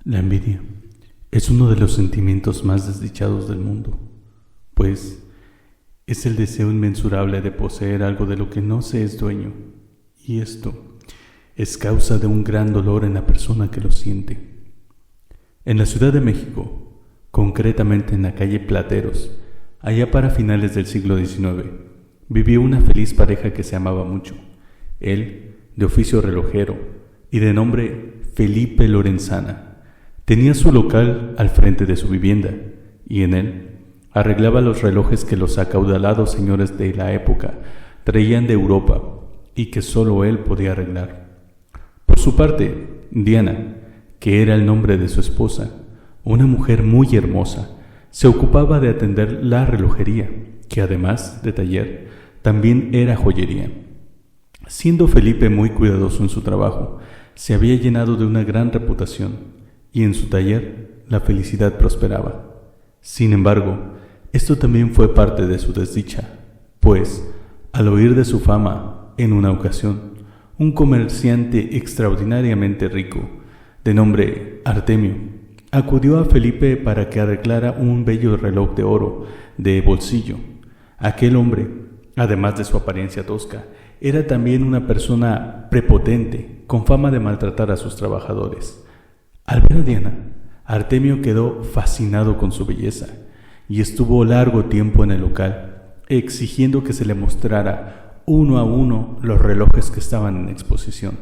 La envidia es uno de los sentimientos más desdichados del mundo, pues es el deseo inmensurable de poseer algo de lo que no se es dueño, y esto es causa de un gran dolor en la persona que lo siente. En la Ciudad de México, concretamente en la calle Plateros, allá para finales del siglo XIX, vivió una feliz pareja que se amaba mucho. Él, de oficio relojero y de nombre Felipe Lorenzana, tenía su local al frente de su vivienda y en él arreglaba los relojes que los acaudalados señores de la época traían de Europa y que solo él podía arreglar. Por su parte, Diana, que era el nombre de su esposa, una mujer muy hermosa, se ocupaba de atender la relojería, que además de taller, también era joyería. Siendo Felipe muy cuidadoso en su trabajo, se había llenado de una gran reputación, y en su taller la felicidad prosperaba. Sin embargo, esto también fue parte de su desdicha, pues, al oír de su fama, en una ocasión, un comerciante extraordinariamente rico, de nombre Artemio, acudió a Felipe para que arreglara un bello reloj de oro de bolsillo. Aquel hombre, además de su apariencia tosca, era también una persona prepotente, con fama de maltratar a sus trabajadores. Al ver a Diana, Artemio quedó fascinado con su belleza y estuvo largo tiempo en el local, exigiendo que se le mostrara uno a uno los relojes que estaban en exposición.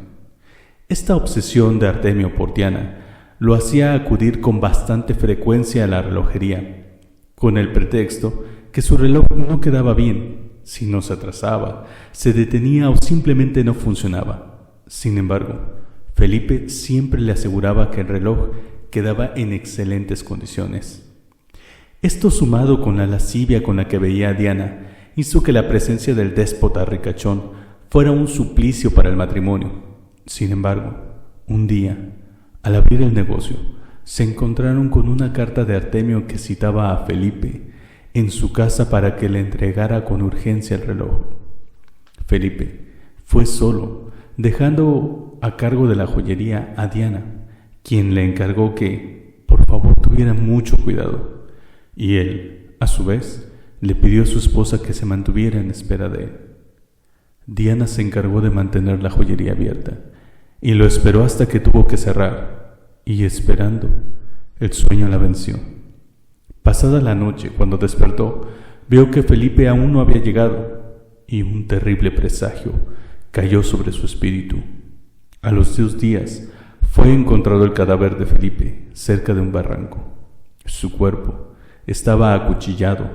Esta obsesión de Artemio por Diana lo hacía acudir con bastante frecuencia a la relojería, con el pretexto que su reloj no quedaba bien, si no se atrasaba, se detenía o simplemente no funcionaba. Sin embargo, Felipe siempre le aseguraba que el reloj quedaba en excelentes condiciones. Esto, sumado con la lascivia con la que veía a Diana, hizo que la presencia del déspota ricachón fuera un suplicio para el matrimonio. Sin embargo, un día, al abrir el negocio, se encontraron con una carta de Artemio que citaba a Felipe en su casa para que le entregara con urgencia el reloj. Felipe fue solo, dejando a cargo de la joyería a Diana, quien le encargó que, por favor, tuviera mucho cuidado, y él, a su vez, le pidió a su esposa que se mantuviera en espera de él. Diana se encargó de mantener la joyería abierta, y lo esperó hasta que tuvo que cerrar, y esperando, el sueño la venció. Pasada la noche, cuando despertó, vio que Felipe aún no había llegado, y un terrible presagio cayó sobre su espíritu. A los 2 días fue encontrado el cadáver de Felipe cerca de un barranco. Su cuerpo estaba acuchillado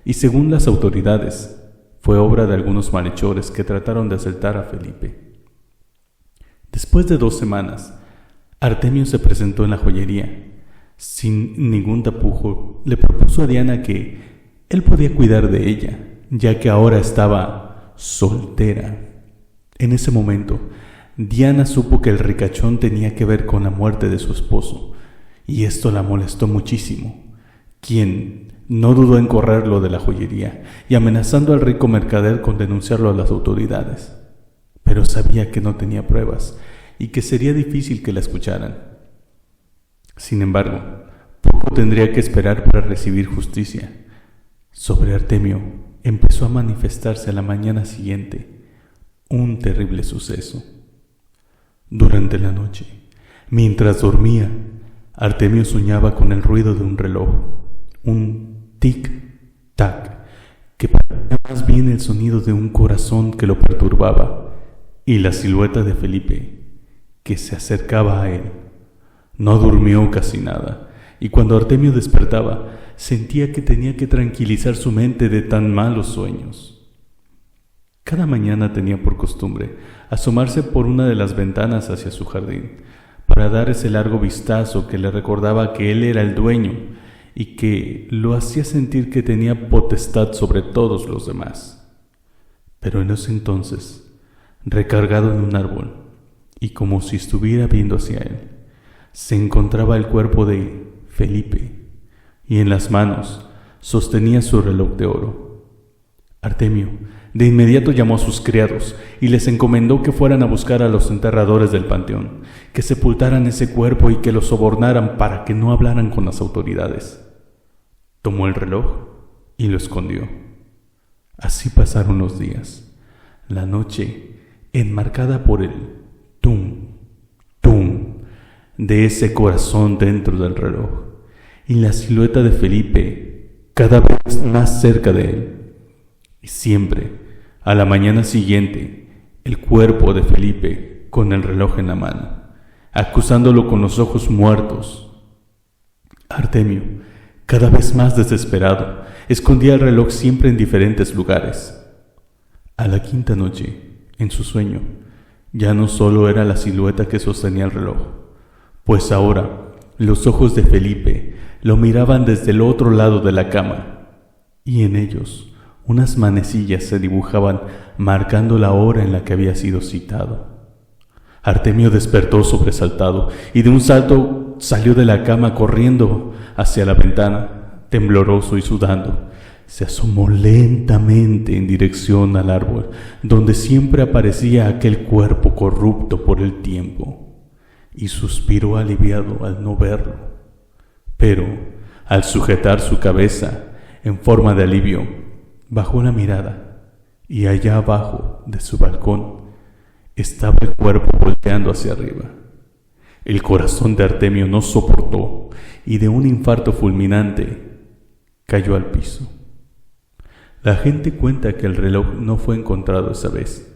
y, según las autoridades, fue obra de algunos malhechores que trataron de asaltar a Felipe. Después de 2 semanas, Artemio se presentó en la joyería. Sin ningún tapujo, le propuso a Diana que él podía cuidar de ella, ya que ahora estaba soltera. En ese momento, Diana supo que el ricachón tenía que ver con la muerte de su esposo, y esto la molestó muchísimo, quien no dudó en correrlo de la joyería y amenazando al rico mercader con denunciarlo a las autoridades. Pero sabía que no tenía pruebas y que sería difícil que la escucharan. Sin embargo, poco tendría que esperar para recibir justicia. Sobre Artemio empezó a manifestarse a la mañana siguiente un terrible suceso. Durante la noche, mientras dormía, Artemio soñaba con el ruido de un reloj, un tic-tac, que parecía más bien el sonido de un corazón que lo perturbaba, y la silueta de Felipe, que se acercaba a él. No durmió casi nada, y cuando Artemio despertaba, sentía que tenía que tranquilizar su mente de tan malos sueños. Cada mañana tenía por costumbre asomarse por una de las ventanas hacia su jardín, para dar ese largo vistazo que le recordaba que él era el dueño y que lo hacía sentir que tenía potestad sobre todos los demás. Pero en ese entonces, recargado en un árbol, y como si estuviera viendo hacia él, se encontraba el cuerpo de Felipe, y en las manos sostenía su reloj de oro. Artemio De inmediato llamó a sus criados y les encomendó que fueran a buscar a los enterradores del panteón, que sepultaran ese cuerpo y que lo sobornaran para que no hablaran con las autoridades. Tomó el reloj y lo escondió. Así pasaron los días. La noche, enmarcada por el tum, tum de ese corazón dentro del reloj, y la silueta de Felipe cada vez más cerca de él. Y siempre, a la mañana siguiente, el cuerpo de Felipe con el reloj en la mano, acusándolo con los ojos muertos. Artemio, cada vez más desesperado, escondía el reloj siempre en diferentes lugares. A la quinta noche, en su sueño, ya no solo era la silueta que sostenía el reloj, pues ahora los ojos de Felipe lo miraban desde el otro lado de la cama, y en ellos unas manecillas se dibujaban marcando la hora en la que había sido citado. Artemio despertó sobresaltado y de un salto salió de la cama corriendo hacia la ventana, tembloroso y sudando. Se asomó lentamente en dirección al árbol, donde siempre aparecía aquel cuerpo corrupto por el tiempo, y suspiró aliviado al no verlo. Pero, al sujetar su cabeza en forma de alivio, bajó la mirada y allá abajo de su balcón estaba el cuerpo volteando hacia arriba. El corazón de Artemio no soportó y de un infarto fulminante cayó al piso. La gente cuenta que el reloj no fue encontrado esa vez,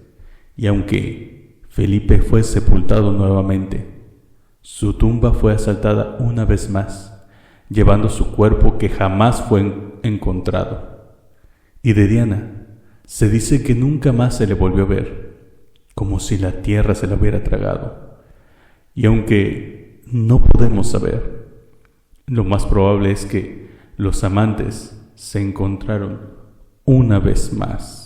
y aunque Felipe fue sepultado nuevamente, su tumba fue asaltada una vez más, llevando su cuerpo que jamás fue encontrado. Y de Diana se dice que nunca más se le volvió a ver, como si la tierra se la hubiera tragado. Y aunque no podemos saber, lo más probable es que los amantes se encontraron una vez más.